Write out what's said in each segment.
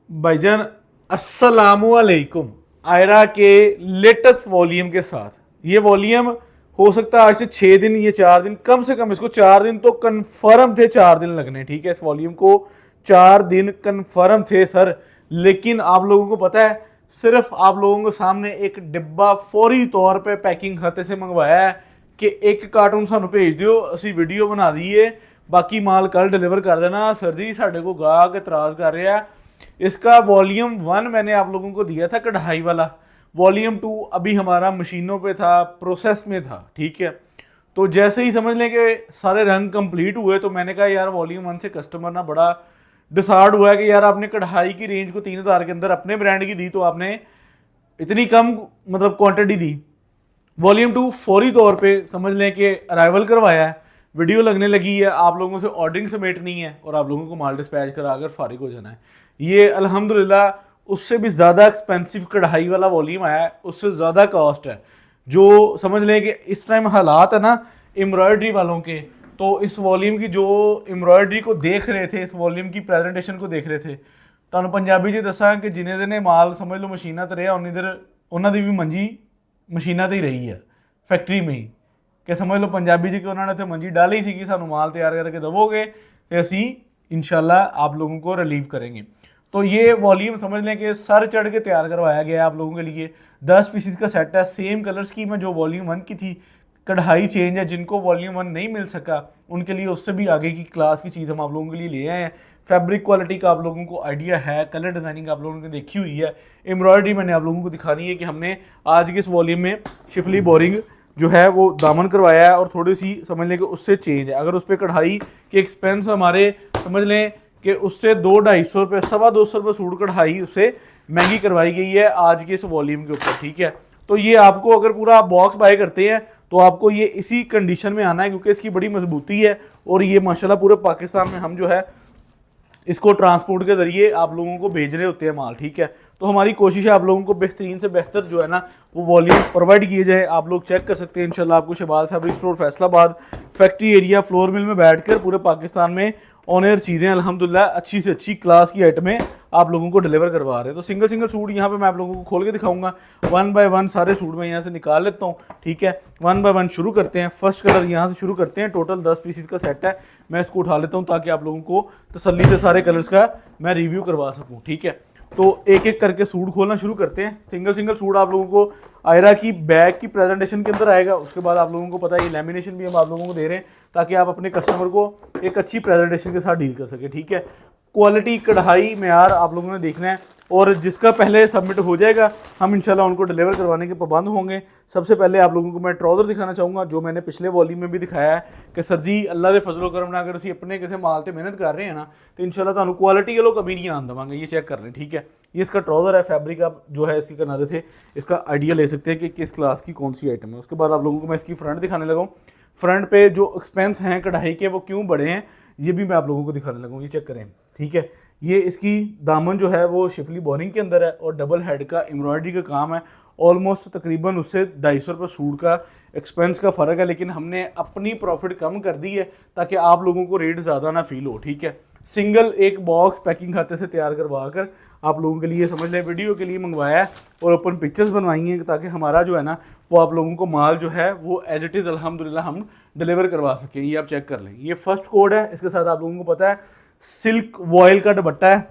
भाईजान अस्सलामुअलैकुम। आयरा के लेटेस्ट वॉल्यूम के साथ ये वॉल्यूम हो सकता है आज से 6 दिन ये 4 दिन, कम से कम इसको 4 दिन तो कंफर्म थे, 4 दिन लगने। ठीक है, इस वॉल्यूम को 4 दिन कंफर्म थे सर। लेकिन आप लोगों को पता है, सिर्फ आप लोगों के सामने एक डिब्बा फौरी तौर पे पैकिंग खाते से मंगवाया है कि एक कार्टून सानू भेज दियो, असी वीडियो बना दीए, बाकी माल कल डिलीवर कर देना। सर जी साढ़े को गाहक इतराज कर रहा है। इसका वॉल्यूम 1 मैंने आप लोगों को दिया था कढ़ाई वाला, वॉल्यूम 2 अभी हमारा मशीनों पे था, प्रोसेस में था। ठीक है, तो जैसे ही समझ लें कि सारे रंग कंप्लीट हुए तो मैंने कहा यार वॉल्यूम 1 से कस्टमर ना बड़ा डिसार्ड हुआ है कि यार आपने कढ़ाई की रेंज को 3,000 के अंदर अपने ब्रांड की दी तो आपने इतनी कम मतलब क्वांटिटी दी। वॉल्यूम 2 फौरी तौर पे समझ लें कि अराइवल करवाया है, वीडियो लगने लगी है, आप लोगों से ऑर्डरिंग समेटनी है और आप लोगों को माल डिस्पैच करा कर फारिग हो जाना है। ये अल्हम्दुलिल्लाह उससे भी ज़्यादा एक्सपेंसिव कढ़ाई वाला वॉल्यूम आया है, उससे ज़्यादा कॉस्ट है। जो समझ लें कि इस टाइम हालात है ना एम्ब्रॉयडरी वालों के, तो इस वॉल्यूम की जो एम्ब्रॉयडरी को देख रहे थे, इस वॉल्यूम की प्रेजेंटेशन को देख रहे थे, ਤੁਹਾਨੂੰ पंजाबी जी दसा कि जिन्हें जिन्हें माल समझ लो मशीना तो रहा उन्नी देर उन्होंने भी मंजी मशीना तो ही रही है फैक्ट्री में ही, कि समझ लो पंजाबी जी कि उन्होंने उत्थे मंजी डाली सी कि सानू माल तैयार करके दवोगे तो असी इंशाल्लाह आप लोगों को रिलीव करेंगे। तो ये वॉल्यूम समझ लें कि सर चढ़ के तैयार करवाया गया है आप लोगों के लिए। 10 पीसीज का सेट है, सेम कलर स्कीम है जो वॉल्यूम 1 की थी। कढ़ाई चेंज है, जिनको वॉल्यूम 1 नहीं मिल सका उनके लिए उससे भी आगे की क्लास की चीज़ हम आप लोगों के लिए ले आए हैं। फैब्रिक क्वालिटी का आप लोगों को आइडिया है, कलर डिजाइनिंग आप लोगों ने देखी हुई है, एम्ब्रॉयडरी मैंने आप लोगों को दिखानी है कि हमने आज के इस वॉल्यूम में शिफली बोरिंग जो है वो दामन करवाया है और थोड़ी सी समझ लें कि उससे चेंज है। अगर उस पर कढ़ाई के एक्सपेंस हमारे समझ लें कि उससे 200-250 रुपये, 225 रुपये सूट कढ़ाई उससे महंगी करवाई गई है आज के इस वॉल्यूम के ऊपर। ठीक है, तो ये आपको अगर पूरा आप बॉक्स बाय करते हैं तो आपको ये इसी कंडीशन में आना है, क्योंकि इसकी बड़ी मजबूती है और ये माशाल्लाह पूरे पाकिस्तान में हम जो है इसको ट्रांसपोर्ट के जरिए आप लोगों को भेज रहे होते हैं माल। ठीक है, तो हमारी कोशिश है आप लोगों को बेहतरीन से बेहतर जो है ना वो वॉल्यूम प्रोवाइड किए जाए। आप लोग चेक कर सकते हैं इंशाल्लाह आपको Shahbaz fabric store Faisalabad factory area flour mill में बैठकर पूरे पाकिस्तान में ऑन एयर चीज़ें अल्हम्दुलिल्लाह अच्छी से अच्छी क्लास की आइटमें आप लोगों को डिलीवर करवा रहे हैं। तो सिंगल सिंगल सूट यहाँ पे मैं आप लोगों को खोल के दिखाऊंगा, 1 बाय 1 सारे सूट मैं यहाँ से निकाल लेता हूँ। ठीक है, 1 बाय 1 शुरू करते हैं। फर्स्ट कलर यहाँ से शुरू करते हैं। टोटल 10 पीसीज का सेट है, मैं इसको उठा लेता हूँ ताकि आप लोगों को तसल्ली से सारे कलर्स का मैं रिव्यू करवा सकूँ। ठीक है, तो एक एक करके सूट खोलना शुरू करते हैं। सिंगल सिंगल सूट आप लोगों को आयरा की बैग की प्रेजेंटेशन के अंदर आएगा। उसके बाद आप लोगों को पता है ये लैमिनेशन भी हम आप लोगों को दे रहे हैं ताकि आप अपने कस्टमर को एक अच्छी प्रेजेंटेशन के साथ डील कर सके। ठीक है, क्वालिटी कढ़ाई मेयार आप लोगों ने देखना है और जिसका पहले सबमिट हो जाएगा हम इंशाल्लाह उनको डिलीवर करवाने के पाबंद होंगे। सबसे पहले आप लोगों को मैं ट्राउज़र दिखाना चाहूँगा जो मैंने पिछले वॉल्यूम में भी दिखाया है कि सर जी अल्लाह के फजलो करम ना अगर असी अपने किसी माल से मेहनत कर रहे हैं ना तो इंशाल्लाह तुहानू क्वालिटी के लोग कभी नहीं आन देवांगे। ये चेक कर लें। ठीक है, ये इसका ट्राउज़र है, फैब्रिक आप जो है इसके किनारे से इसका आइडिया ले सकते हैं कि किस क्लास की कौन सी आइटम है। उसके बाद आप लोगों को मैं इसकी फ्रंट दिखाने लगा हूँ। फ्रंट पे जो एक्सपेंस हैं कढ़ाई के वो क्यों बड़े हैं ये भी मैं आप लोगों को दिखाने लगा हूँ, ये चेक करें। ठीक है, ये इसकी दामन जो है वो शिफली बोरिंग के अंदर है और डबल हेड का एम्ब्रॉयडरी का काम है। ऑलमोस्ट तकरीबन उससे 250 रुपये सूट का एक्सपेंस का फ़र्क है, लेकिन हमने अपनी प्रॉफिट कम कर दी है ताकि आप लोगों को रेट ज़्यादा ना फील हो। ठीक है, सिंगल एक बॉक्स पैकिंग खाते से तैयार करवा कर आप लोगों के लिए समझ लें वीडियो के लिए मंगवाया है और ओपन पिक्चर्स बनवाई हैं ताकि हमारा जो है ना वो आप लोगों को माल जो है वो एज इट इज़ अल्हम्दुलिल्लाह हम डिलीवर करवा सकें। ये आप चेक कर लें। ये फर्स्ट कोड है, इसके साथ आप लोगों को पता है सिल्क वॉयल का दुपट्टा है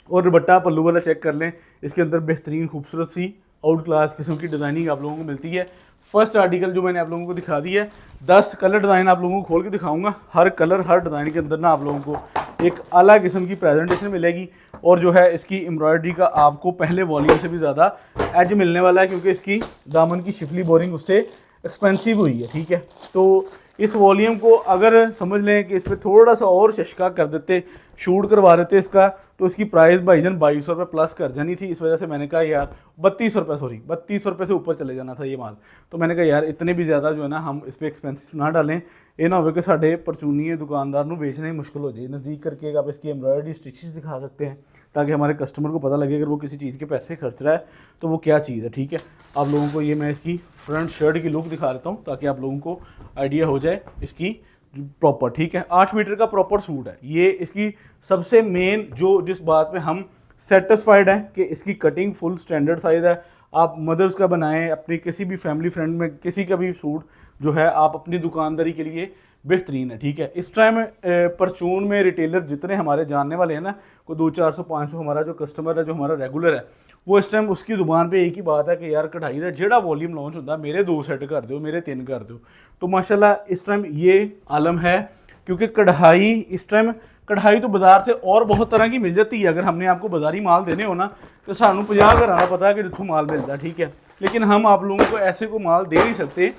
और दुपट्टा पल्लू वाला चेक कर लें। इसके अंदर बेहतरीन खूबसूरत सी आउट क्लास किस्म की डिज़ाइनिंग आप लोगों को मिलती है। फर्स्ट आर्टिकल जो मैंने आप लोगों को दिखा दी है, 10 कलर डिज़ाइन आप लोगों को खोल के दिखाऊंगा। हर कलर हर डिज़ाइन के अंदर ना आप लोगों को एक अलग किस्म की प्रेजेंटेशन मिलेगी और जो है इसकी एम्ब्रॉयडरी का आपको पहले वॉल्यूम से भी ज़्यादा एज मिलने वाला है क्योंकि इसकी दामन की शिफली बोरिंग उससे एक्सपेंसिव हुई है। ठीक है, तो इस वॉल्यूम को अगर समझ लें कि इस पर थोड़ा सा और शशका कर देते, शूट करवा देते इसका, तो इसकी प्राइस भाईजान 2200 रुपये प्लस कर जानी थी। इस वजह से मैंने कहा यार 32 रुपये, सॉरी 32 रुपये से ऊपर चले जाना था ये माल। तो मैंने कहा यार इतने भी ज़्यादा जो है ना हम इस पर एक्सपेंसिस ना डालें, ये ना हो कि साढ़े परचूनी दुकानदार को बेचना ही मुश्किल हो जाए। नज़दीक करके आप इसकी एम्ब्रॉयडरी स्टिचेस दिखा सकते हैं ताकि हमारे कस्टमर को पता लगे अगर वो किसी चीज़ के पैसे खर्च रहा है तो वो क्या चीज़ है। ठीक है, आप लोगों को ये मैं इसकी फ्रंट शर्ट की लुक दिखा देता हूँ ताकि आप लोगों को आइडिया हो जाए इसकी प्रॉपर। ठीक है, 8 मीटर का प्रॉपर सूट है ये। इसकी सबसे मेन जो जिस बात पे हम सेटिस्फाइड हैं कि इसकी कटिंग फुल स्टैंडर्ड साइज़ है। आप मदर्स का बनाएं, अपनी किसी भी फैमिली फ्रेंड में किसी का भी सूट जो है आप अपनी दुकानदारी के लिए बेहतरीन है। ठीक है, इस टाइम परचून में रिटेलर जितने हमारे जानने वाले हैं ना, कोई 200-400-500 हमारा जो कस्टमर है, जो हमारा रेगुलर है, वो इस टाइम उसकी ज़ुबान पे एक ही बात है कि यार कढ़ाई का जेड़ा वॉल्यूम लॉन्च होता है मेरे 2 सेट कर दो, मेरे 3 कर दो। तो माशाल्लाह इस टाइम ये आलम है, क्योंकि कढ़ाई इस टाइम, कढ़ाई तो बाजार से और बहुत तरह की मिल जाती है। अगर हमने आपको बाजारी माल देने हो ना तो सानू 50 घर आना पता है कि जितों माल मिलता है। ठीक है, लेकिन हम आप लोगों को ऐसे को माल दे नहीं सकते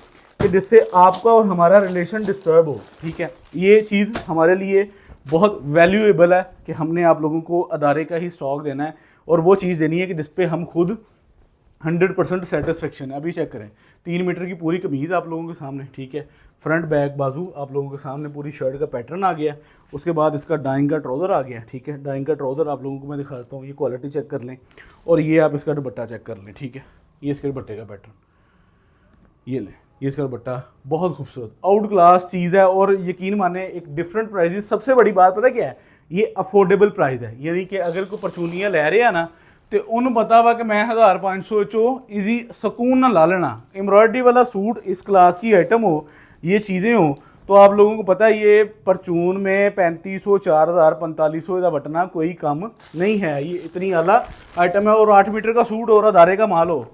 कि जिससे आपका और हमारा रिलेशन डिस्टर्ब हो। ठीक है, ये चीज़ हमारे लिए बहुत वैल्यूएबल है कि हमने आप लोगों को अदारे का ही स्टॉक देना है और वो चीज़ देनी है कि जिस पे हम खुद 100% सेटिस्फेक्शन है। अभी चेक करें, 3 मीटर की पूरी कमीज़ आप लोगों के सामने। ठीक है, फ्रंट बैक बाजू आप लोगों के सामने पूरी शर्ट का पैटर्न आ गया। उसके बाद इसका डाइंग का ट्राउज़र आ गया। ठीक है, डाइंग का ट्राउज़र आप लोगों को मैं दिखाता हूँ, ये क्वालिटी चेक कर लें और ये आप इसका दुपट्टा चेक कर लें। ठीक है, ये इसके दुपट्टे का पैटर्न, ये लें, ये इसका दुपट्टा बहुत खूबसूरत आउट क्लास चीज़ है। और यकीन माने एक डिफरेंट प्राइस, सबसे बड़ी बात पता क्या है, ये अफोर्डेबल प्राइस है। यानी कि अगर कोई परचूनियाँ लै रहे हैं ना तो उन्होंने पता वा कि मैं 1500 चो इजी सकून ना ला लेना। एम्ब्रॉयडरी वाला सूट इस क्लास की आइटम हो, ये चीज़ें हो, तो आप लोगों को पता है ये परचून में 3500, 4000, 4500 का बटना कोई कम नहीं है। ये इतनी आला आइटम है। और 8 मीटर का सूट और अदारे का माल हो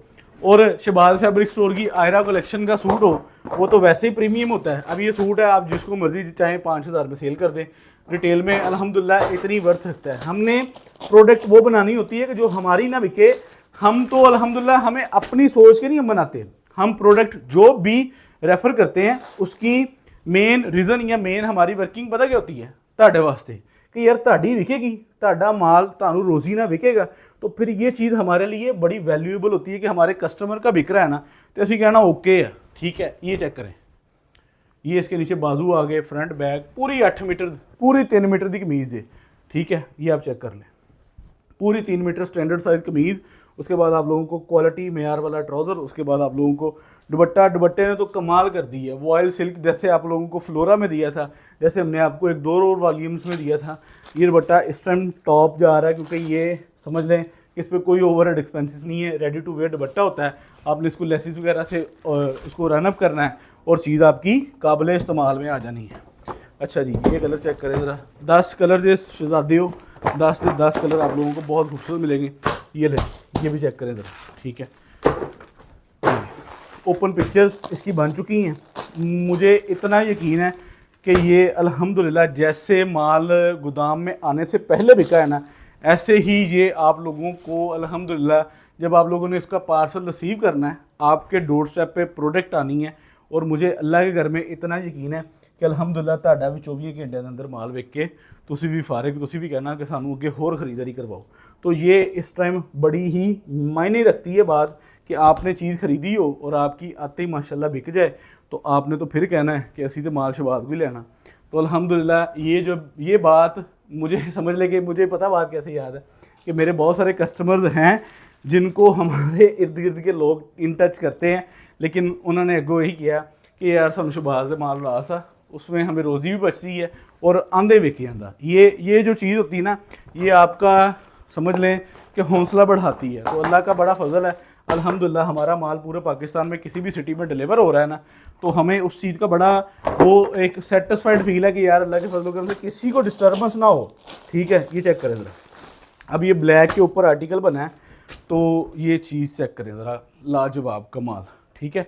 और शबाज फैब्रिक स्टोर की आयरा कलेक्शन का सूट हो, वो तो वैसे ही प्रीमियम होता है। अब ये सूट है, आप जिसको मर्जी चाहें 5000 में सेल कर दें, रिटेल में अल्हम्दुलिल्लाह इतनी वर्थ रखता है। हमने प्रोडक्ट वो बनानी होती है कि जो हमारी ना बिके। हम तो अल्हम्दुलिल्लाह हमें अपनी सोच के नहीं हम बनाते, हम प्रोडक्ट जो भी रेफर करते हैं उसकी मेन रीज़न या मेन हमारी वर्किंग पता क्या होती है, ਤੁਹਾਡੇ वास्ते कि यार ਤੁਹਾਡੀ विकेगी, ਤੁਹਾਡਾ माल ਤੁਹਾਨੂੰ रोज़ी ना विकेगा। तो फिर ये चीज़ हमारे लिए बड़ी वैल्यूएबल होती है कि हमारे कस्टमर का बिक रहा है ना तो असी कहना ओके है। ठीक है, ये चेक करें, ये इसके नीचे बाजू आ गए, फ्रंट बैक पूरी 8 मीटर, पूरी 3 मीटर की कमीज़ है। ठीक है, ये आप चेक कर लें, पूरी 3 मीटर स्टैंडर्ड साइज कमीज़। उसके बाद आप लोगों को क्वालिटी मेयार वाला ट्राउज़र। उसके बाद आप लोगों को दुपट्टा, दुपट्टे ने तो कमाल कर दी है। वॉयल सिल्क जैसे आप लोगों को फ्लोरा में दिया था, जैसे हमने आपको 1-2 और वॉल्यूम्स में दिया था, ये दुपट्टा इस टाइम टॉप जा रहा है क्योंकि ये समझ लें कि इस पर कोई ओवरहेड एक्सपेंसेस नहीं है। रेडी टू वेयर दुपट्टा होता है, आपने इसको लेसिस वगैरह से उसको रनअप करना है और चीज़ आपकी काबिल इस्तेमाल में आ जानी है। अच्छा जी, ये कलर चेक करें ज़रा, 10 कलर जो शहजादी हो, 10 से 10 कलर आप लोगों को बहुत खूबसूरत मिलेंगे। ये ले, ये भी चेक करें ज़रा। ठीक है, ओपन पिक्चर्स इसकी बन चुकी हैं। मुझे इतना यकीन है कि ये अल्हम्दुलिल्लाह जैसे माल गोदाम में आने से पहले बिका है ना, ऐसे ही ये आप लोगों को अल्हम्दुलिल्लाह जब आप लोगों ने इसका पार्सल रिसीव करना है, आपके डोर स्टेप पे प्रोडक्ट आनी है। और मुझे अल्लाह के घर में इतना यकीन है कि अल्हम्दुलिल्लाह ਤੁਹਾਡਾ भी 24 घंटे के अंदर माल विक के तुसी भी फारिग, तुसी भी कहना कि सानू अगे होर खरीदारी करवाओ। तो ये इस टाइम बड़ी ही मायने रखती है बात कि आपने चीज़ खरीदी हो और आपकी आते ही माशाल्लाह बिक जाए, तो आपने तो फिर कहना है कि असी तो माल शबाज भी लेना। तो अल्हम्दुलिल्लाह ये बात मुझे समझ ले कि मुझे पता बात कैसे याद है कि मेरे बहुत सारे कस्टमर्स हैं जिनको हमारे इर्द गिर्द के लोग इन टच करते हैं, लेकिन उन्होंने अगो यही किया कि यार सानू शबाज माल ला सा, उसमें हमें रोज़ी भी बचती है और आंधे बिक आंदा। ये जो चीज़ होती है ना, ये आपका समझ लें कि हौसला बढ़ाती है। तो अल्लाह का बड़ा फजल है, अल्हम्दुलिल्लाह हमारा माल पूरे पाकिस्तान में किसी भी सिटी में डिलीवर हो रहा है ना, तो हमें उस चीज़ का बड़ा वो एक सेटिस्फाइड फील है कि यार अल्लाह के फजल करम से किसी को डिस्टर्बेंस ना हो। ठीक है, ये चेक करें ज़रा, अब ये ब्लैक के ऊपर आर्टिकल बना है, तो ये चीज़ चेक करें ज़रा, लाजवाब कमाल। ठीक है,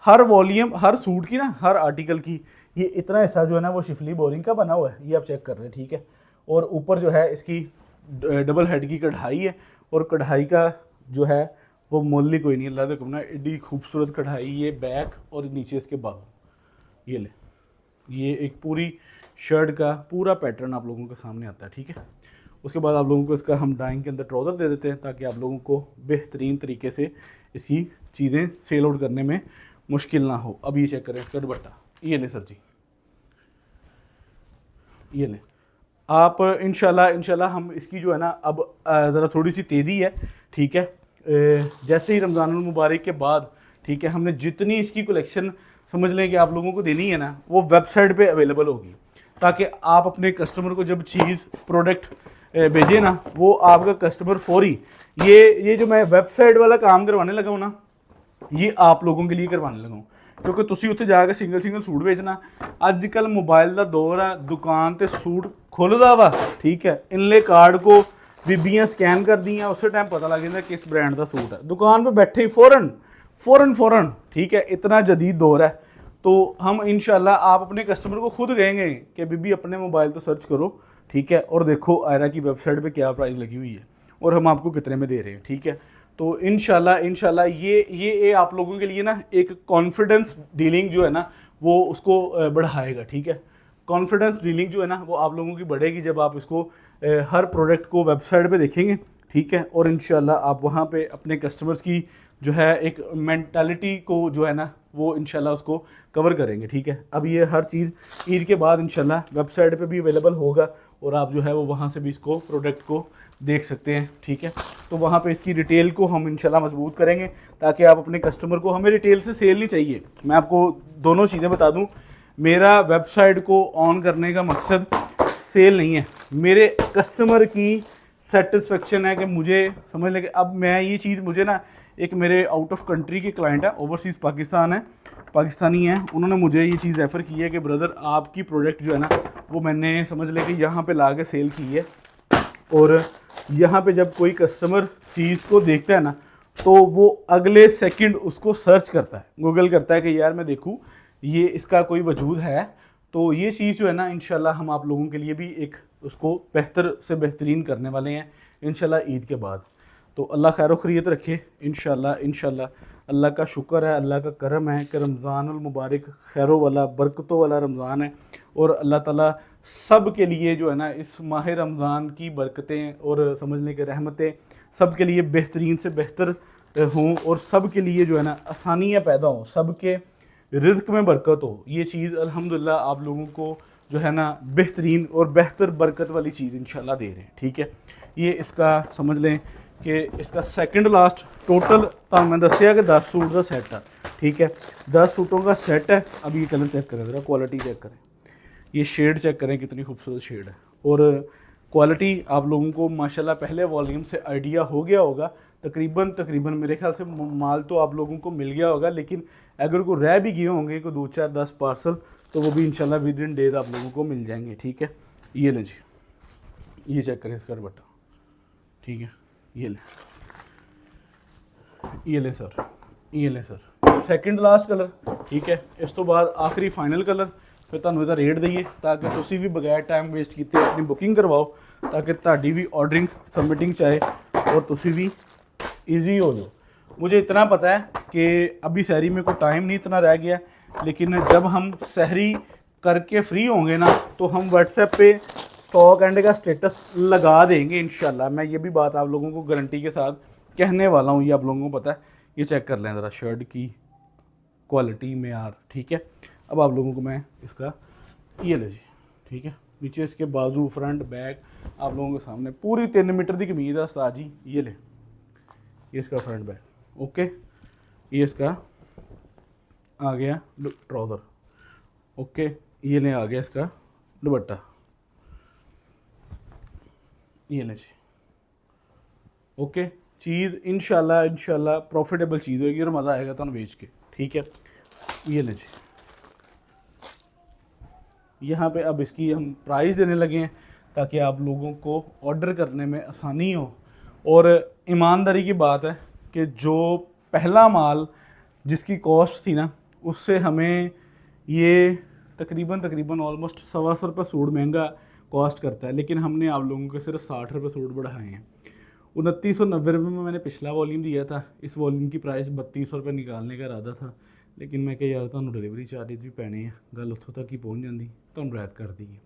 हर वॉल्यूम, हर सूट की ना, हर आर्टिकल की ये इतना हिस्सा जो है ना वो शिफली बोरिंग का बना हुआ है, ये आप चेक कर रहे हैं। ठीक है, और ऊपर जो है इसकी डबल हेड की कढ़ाई है और कढ़ाई का जो है वो मोल कोई नहीं, अल्लाह के हुक्म ना एडी खूबसूरत कढ़ाई। ये बैक और नीचे इसके बाजू, ये ले, ये एक पूरी शर्ट का पूरा पैटर्न आप लोगों के सामने आता है। ठीक है, उसके बाद आप लोगों को इसका हम डाइंग के अंदर ट्राउज़र दे देते हैं ताकि आप लोगों को बेहतरीन तरीके से इसकी चीज़ें सेल आउट करने में मुश्किल ना हो। अब ये चेक करें इसका दुपट्टा, ये ले सर जी, ये ले आप। इंशाल्लाह हम इसकी जो है ना अब ज़रा थोड़ी सी तेज़ी है। ठीक है, जैसे ही रमज़ान मुबारक के बाद, ठीक है, हमने जितनी इसकी कलेक्शन समझ लें कि आप लोगों को देनी है ना, वो वेबसाइट पे अवेलेबल होगी ताकि आप अपने कस्टमर को जब चीज़ प्रोडक्ट भेजिए ना, वो आपका कस्टमर फौरी ये जो मैं वेबसाइट वाला काम करवाने लगा हूँ ना, ये आप लोगों के लिए करवाने लगा हूँ, क्योंकि तुसी उत्थे जाके सिंगल सिंगल सूट बेचना। अजकल मोबाइल का दौर है, दुकान ते सूट खुलदा वा, ठीक है, इनले कार्ड को बीबियाँ स्कैन कर दी, उस टाइम पता लग जाता किस ब्रांड का सूट है, दुकान पर बैठे ही फ़ौरन, ठीक है, इतना जदीद दौर है। तो हम इंशाल्लाह आप अपने कस्टमर को खुद कहेंगे कि बीबी अपने मोबाइल तो सर्च करो, ठीक है, और देखो आयरा की वेबसाइट पे क्या प्राइस लगी हुई है और हम आपको कितने में दे रहे हैं, ठीक है। तो इंशाल्लाह ये आप लोगों के लिए ना एक कॉन्फिडेंस डीलिंग जो है ना वो उसको बढ़ाएगा, ठीक है। कॉन्फिडेंस डीलिंग जो है ना वो आप लोगों की बढ़ेगी जब आप इसको हर प्रोडक्ट को वेबसाइट पे देखेंगे, ठीक है, और इंशाल्लाह आप वहाँ पे अपने कस्टमर्स की जो है एक मेंटालिटी को जो है ना वो इंशाल्लाह उसको कवर करेंगे, ठीक है। अब ये हर चीज़ ईद के बाद इंशाल्लाह वेबसाइट पे भी अवेलेबल होगा और आप जो है वो वहाँ से भी इसको प्रोडक्ट को देख सकते हैं, ठीक है। तो वहाँ पे इसकी रिटेल को हम इंशाल्लाह मजबूत करेंगे ताकि आप अपने कस्टमर को, हमें रिटेल से सेल नहीं चाहिए, मैं आपको दोनों चीज़ें बता दूँ। मेरा वेबसाइट को ऑन करने का मकसद सेल नहीं है, मेरे कस्टमर की सेटिस्फेक्शन है कि मुझे समझ लें कि अब मैं ये चीज़ मुझे ना एक मेरे आउट ऑफ कंट्री के क्लाइंट है, ओवरसीज़ पाकिस्तान है, पाकिस्तानी है, उन्होंने मुझे ये चीज़ रेफ़र की है कि ब्रदर आपकी प्रोडक्ट जो है ना वो मैंने समझ लें कि यहाँ पे ला के सेल की है, और यहाँ पे जब कोई कस्टमर चीज़ को देखता है ना तो वो अगले सेकंड उसको सर्च करता है, गूगल करता है कि यार मैं देखूँ ये इसका कोई वजूद है। तो ये चीज़ जो है ना इंशाल्लाह हम आप लोगों के लिए भी एक उसको बेहतर से बेहतरीन करने वाले हैं इंशाल्लाह ईद के बाद। तो अल्लाह खैर खैरियत रखे इंशाल्लाह अल्लाह का शुक्र है, अल्लाह का करम है कि रमज़ानुल मुबारक खैरों वाला बरकतों वाला रमज़ान है, और अल्लाह ताला सब के लिए जो है ना इस माह रमज़ान की बरकतें और समझने के रहमतें सब के लिए बेहतरीन से बेहतर हों, और सब के लिए जो है ना आसानियाँ पैदा हों, सब के रिज़्क़ में बरकत हो। ये चीज़ अल्हम्दुलिल्लाह आप लोगों को जो है ना बेहतरीन और बेहतर बरकत वाली चीज़ इंशाल्लाह दे रहे हैं, ठीक है। ये इसका समझ लें कि इसका सेकंड लास्ट टोटल तो मैं दसिया कि 10 सूट का सेट है, ठीक है, 10 सूटों का सेट है। अब ये कलर चेक करें ज़रा, क्वालिटी चेक करें, ये शेड चेक करें कितनी खूबसूरत शेड है, और क्वालिटी आप लोगों को माशाल्लाह पहले वॉल्यूम से आइडिया हो गया होगा। तकरीबन मेरे ख्याल से माल तो आप लोगों को मिल गया होगा, लेकिन अगर को रह भी गए होंगे को 2 4 10 पार्सल तो वो भी इंशाल्लाह विद इन डेज आप लोगों को मिल जाएंगे, ठीक है। ये लें जी, ये चेक करें इसका दुपट्टा, ठीक है, ये लें सर, ये लें सर, सेकंड लास्ट कलर, ठीक है। इस तो बाद आखिरी फाइनल कलर, फिर तुहानू इसका रेट दईए ताकि तुसी भी बगैर टाइम वेस्ट किए अपनी बुकिंग करवाओ, ताकि तुहाडी भी ऑर्डरिंग सबमिटिंग चाहे और तुसी भी ईजी हो जाओ। मुझे इतना पता है कि अभी सहरी में कोई टाइम नहीं इतना रह गया, लेकिन जब हम सहरी करके फ्री होंगे ना तो हम व्हाट्सएप पे स्टॉक एंड का स्टेटस लगा देंगे इंशाल्लाह। मैं ये भी बात आप लोगों को गारंटी के साथ कहने वाला हूँ, ये आप लोगों को पता है। ये चेक कर लें ज़रा शर्ट की क्वालिटी में यार, ठीक है। अब आप लोगों को मैं इसका ये ले जी, ठीक है, नीचे इसके बाजू फ्रंट बैक आप लोगों के सामने पूरी 3 मीटर की कमीज है उस्ताद जी, ये ले, ये इसका फ्रंट बैक, ओके, ये इसका आ गया ट्राउज़र, ओके, ये ले आ गया इसका दुपट्टा, ये ले जी, ओके। चीज़ इंशाल्लाह प्रॉफिटेबल चीज़ होगी और मज़ा आएगा तुम बेच के, ठीक है। ये ले जी, यहाँ पे अब इसकी हम प्राइस देने लगे हैं ताकि आप लोगों को ऑर्डर करने में आसानी हो। और ईमानदारी की बात है कि जो पहला माल जिसकी कॉस्ट थी ना उससे हमें ये तकरीबन ऑलमोस्ट 125 रुपये सूट महंगा कॉस्ट करता है, लेकिन हमने आप लोगों के सिर्फ 60 रुपये सूट बढ़ाए हैं। 2990 रुपये में मैंने पिछला वॉल्यूम दिया था, इस वॉल्यूम की प्राइस 3200 रुपये निकालने का इरादा था, लेकिन मैं क्या यार तुहानू डिलीवरी चार्जेस भी पैने हैं, गल उत्थों तक ही पहुँच जाती, तुहानू रैत कर दी है।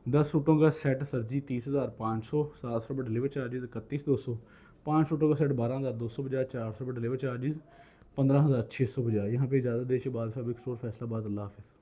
10 सूटों का सेट सर जी 30,500, 700 रुपये डिलीवरी चार्जेस, 31,200, 5 सूटों का सेट 12,250 बजाय 400 रुपये डिलीवरी चार्जेस, 15,650 बजाय। यहाँ पे इजाज़त दे शहबाज फैब्रिक स्टोर फैसलाबाद। अल्लाह हाफ़िज़।